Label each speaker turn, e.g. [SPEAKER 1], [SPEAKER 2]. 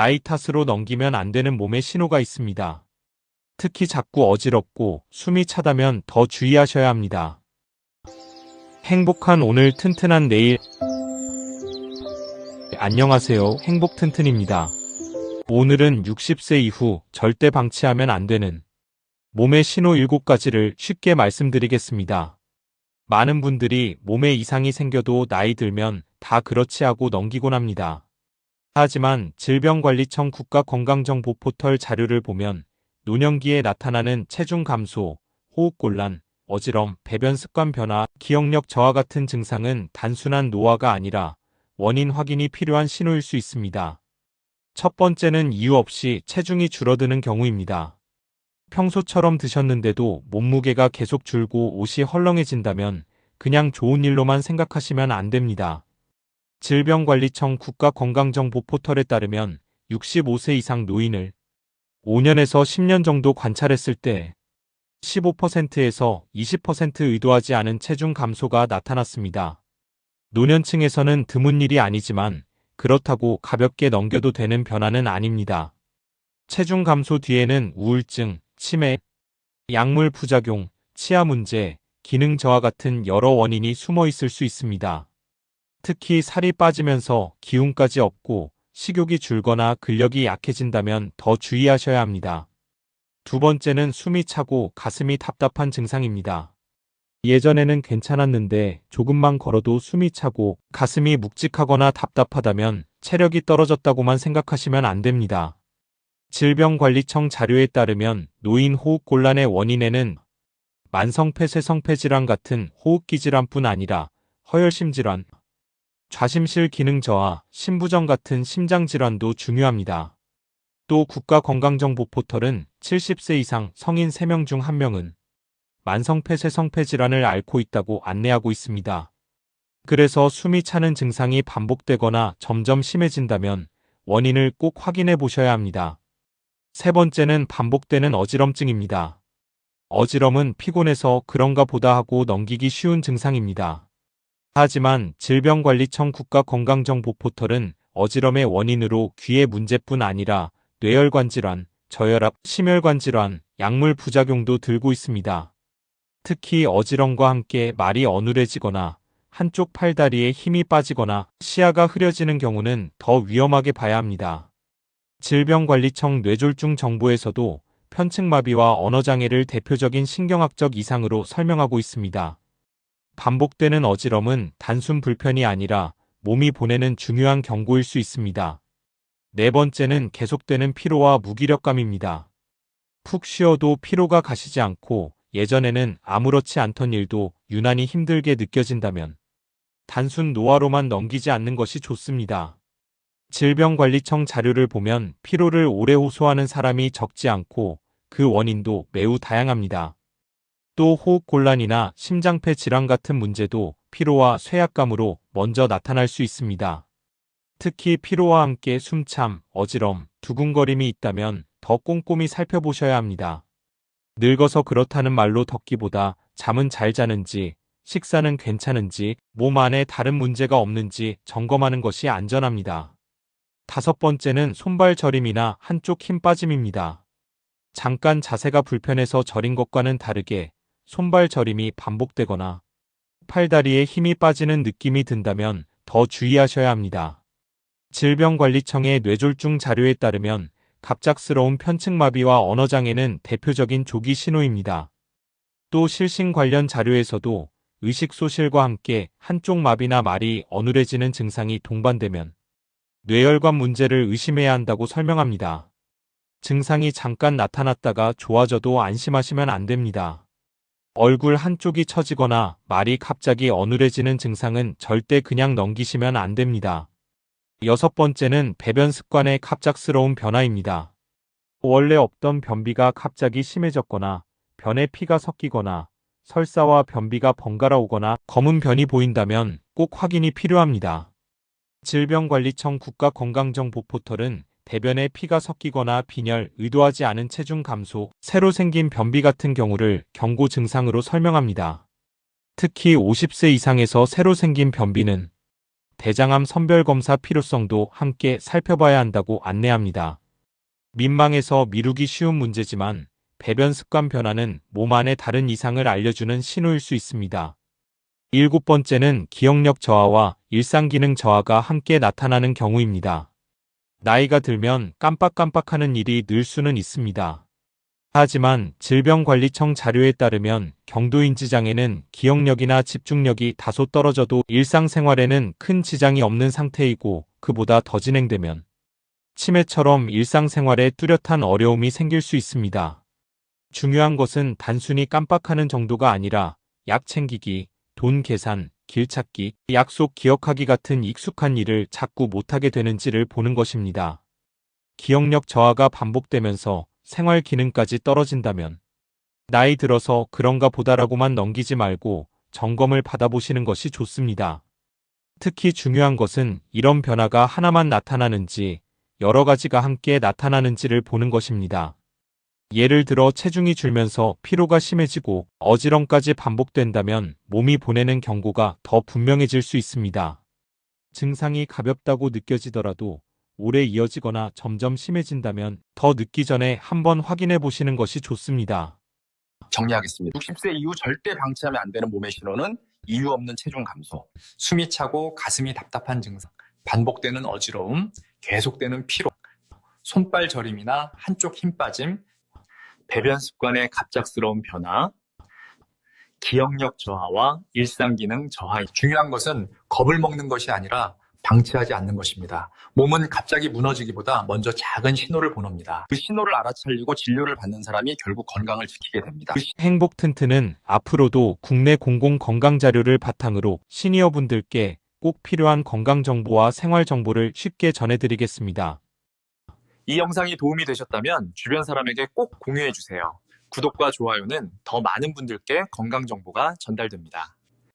[SPEAKER 1] 나이 탓으로 넘기면 안 되는 몸의 신호가 있습니다. 특히 자꾸 어지럽고 숨이 차다면 더 주의하셔야 합니다. 행복한 오늘 튼튼한 내일. 안녕하세요. 행복튼튼입니다. 오늘은 60세 이후 절대 방치하면 안 되는 몸의 신호 7가지를 쉽게 말씀드리겠습니다. 많은 분들이 몸에 이상이 생겨도 나이 들면 다 그렇지 하고 넘기곤 합니다. 하지만 질병관리청 국가건강정보 포털 자료를 보면 노년기에 나타나는 체중 감소, 호흡곤란, 어지럼, 배변 습관 변화, 기억력 저하 같은 증상은 단순한 노화가 아니라 원인 확인이 필요한 신호일 수 있습니다. 첫 번째는 이유 없이 체중이 줄어드는 경우입니다. 평소처럼 드셨는데도 몸무게가 계속 줄고 옷이 헐렁해진다면 그냥 좋은 일로만 생각하시면 안 됩니다. 질병관리청 국가건강정보 포털에 따르면 65세 이상 노인을 5년에서 10년 정도 관찰했을 때 15%에서 20% 의도하지 않은 체중 감소가 나타났습니다. 노년층에서는 드문 일이 아니지만 그렇다고 가볍게 넘겨도 되는 변화는 아닙니다. 체중 감소 뒤에는 우울증, 치매, 약물 부작용, 치아 문제, 기능 저하 같은 여러 원인이 숨어 있을 수 있습니다. 특히 살이 빠지면서 기운까지 없고 식욕이 줄거나 근력이 약해진다면 더 주의하셔야 합니다. 두 번째는 숨이 차고 가슴이 답답한 증상입니다. 예전에는 괜찮았는데 조금만 걸어도 숨이 차고 가슴이 묵직하거나 답답하다면 체력이 떨어졌다고만 생각하시면 안 됩니다. 질병관리청 자료에 따르면 노인 호흡곤란의 원인에는 만성폐쇄성폐 질환 같은 호흡기 질환뿐 아니라 허혈심 질환, 좌심실 기능 저하, 심부전 같은 심장 질환도 중요합니다. 또 국가건강정보 포털은 70세 이상 성인 3명 중 1명은 만성폐쇄성폐 질환을 앓고 있다고 안내하고 있습니다. 그래서 숨이 차는 증상이 반복되거나 점점 심해진다면 원인을 꼭 확인해 보셔야 합니다. 세 번째는 반복되는 어지럼증입니다. 어지럼은 피곤해서 그런가 보다 하고 넘기기 쉬운 증상입니다. 하지만 질병관리청 국가건강정보 포털은 어지럼의 원인으로 귀의 문제뿐 아니라 뇌혈관 질환, 저혈압, 심혈관 질환, 약물 부작용도 들고 있습니다. 특히 어지럼과 함께 말이 어눌해지거나 한쪽 팔다리에 힘이 빠지거나 시야가 흐려지는 경우는 더 위험하게 봐야 합니다. 질병관리청 뇌졸중 정보에서도 편측마비와 언어장애를 대표적인 신경학적 이상으로 설명하고 있습니다. 반복되는 어지럼은 단순 불편이 아니라 몸이 보내는 중요한 경고일 수 있습니다. 네 번째는 계속되는 피로와 무기력감입니다. 푹 쉬어도 피로가 가시지 않고 예전에는 아무렇지 않던 일도 유난히 힘들게 느껴진다면 단순 노화로만 넘기지 않는 것이 좋습니다. 질병관리청 자료를 보면 피로를 오래 호소하는 사람이 적지 않고 그 원인도 매우 다양합니다. 또 호흡곤란이나 심장폐 질환 같은 문제도 피로와 쇠약감으로 먼저 나타날 수 있습니다. 특히 피로와 함께 숨참, 어지럼, 두근거림이 있다면 더 꼼꼼히 살펴보셔야 합니다. 늙어서 그렇다는 말로 덮기보다 잠은 잘 자는지, 식사는 괜찮은지, 몸 안에 다른 문제가 없는지 점검하는 것이 안전합니다. 다섯 번째는 손발 저림이나 한쪽 힘 빠짐입니다. 잠깐 자세가 불편해서 저린 것과는 다르게 손발 저림이 반복되거나 팔다리에 힘이 빠지는 느낌이 든다면 더 주의하셔야 합니다. 질병관리청의 뇌졸중 자료에 따르면 갑작스러운 편측마비와 언어장애는 대표적인 조기 신호입니다. 또 실신 관련 자료에서도 의식소실과 함께 한쪽 마비나 말이 어눌해지는 증상이 동반되면 뇌혈관 문제를 의심해야 한다고 설명합니다. 증상이 잠깐 나타났다가 좋아져도 안심하시면 안 됩니다. 얼굴 한쪽이 처지거나 말이 갑자기 어눌해지는 증상은 절대 그냥 넘기시면 안 됩니다. 여섯 번째는 배변 습관의 갑작스러운 변화입니다. 원래 없던 변비가 갑자기 심해졌거나 변에 피가 섞이거나 설사와 변비가 번갈아 오거나 검은 변이 보인다면 꼭 확인이 필요합니다. 질병관리청 국가건강정보 포털은 대변에 피가 섞이거나 빈혈, 의도하지 않은 체중 감소, 새로 생긴 변비 같은 경우를 경고 증상으로 설명합니다. 특히 50세 이상에서 새로 생긴 변비는 대장암 선별검사 필요성도 함께 살펴봐야 한다고 안내합니다. 민망해서 미루기 쉬운 문제지만 배변 습관 변화는 몸 안에 다른 이상을 알려주는 신호일 수 있습니다. 7번째는 기억력 저하와 일상기능 저하가 함께 나타나는 경우입니다. 나이가 들면 깜빡깜빡하는 일이 늘 수는 있습니다. 하지만 질병관리청 자료에 따르면 경도인지 장애는 기억력이나 집중력이 다소 떨어져도 일상생활에는 큰 지장이 없는 상태이고 그보다 더 진행되면 치매처럼 일상생활에 뚜렷한 어려움이 생길 수 있습니다. 중요한 것은 단순히 깜빡하는 정도가 아니라 약 챙기기, 돈 계산, 길 찾기, 약속 기억하기 같은 익숙한 일을 자꾸 못하게 되는지를 보는 것입니다. 기억력 저하가 반복되면서 생활 기능까지 떨어진다면 나이 들어서 그런가 보다라고만 넘기지 말고 점검을 받아보시는 것이 좋습니다. 특히 중요한 것은 이런 변화가 하나만 나타나는지 여러 가지가 함께 나타나는지를 보는 것입니다. 예를 들어 체중이 줄면서 피로가 심해지고 어지럼까지 반복된다면 몸이 보내는 경고가 더 분명해질 수 있습니다. 증상이 가볍다고 느껴지더라도 오래 이어지거나 점점 심해진다면 더 늦기 전에 한번 확인해 보시는 것이 좋습니다.
[SPEAKER 2] 정리하겠습니다. 60세 이후 절대 방치하면 안 되는 몸의 신호는 이유 없는 체중 감소, 숨이 차고 가슴이 답답한 증상, 반복되는 어지러움, 계속되는 피로, 손발 저림이나 한쪽 힘 빠짐, 배변 습관의 갑작스러운 변화, 기억력 저하와 일상 기능 저하. 중요한 것은 겁을 먹는 것이 아니라 방치하지 않는 것입니다. 몸은 갑자기 무너지기보다 먼저 작은 신호를 보냅니다. 그 신호를 알아차리고 진료를 받는 사람이 결국 건강을 지키게 됩니다.
[SPEAKER 1] 행복 튼튼은 앞으로도 국내 공공 건강 자료를 바탕으로 시니어분들께 꼭 필요한 건강 정보와 생활 정보를 쉽게 전해드리겠습니다.
[SPEAKER 2] 이 영상이 도움이 되셨다면 주변 사람에게 꼭 공유해 주세요. 구독과 좋아요는 더 많은 분들께 건강 정보가 전달됩니다.